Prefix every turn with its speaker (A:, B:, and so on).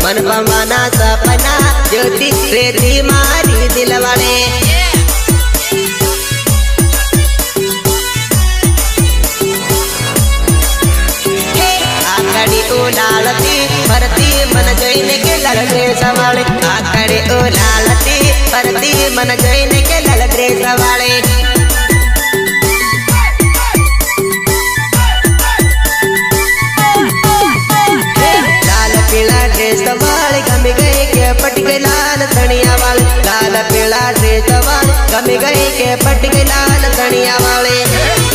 A: मन पमाना सपना ज्योति रेती मारी दिलवाले आकड़ी उलालती परती मन जैन के लल ड्रेस वाले आकड़ी उलालती परती मन जैन के लल ड्रेस वाले वाले गमी गए के पट के लाल धनिया वाले लाल पीला ड्रेस वाले गमी गए के पट के लाल धनिया वाले।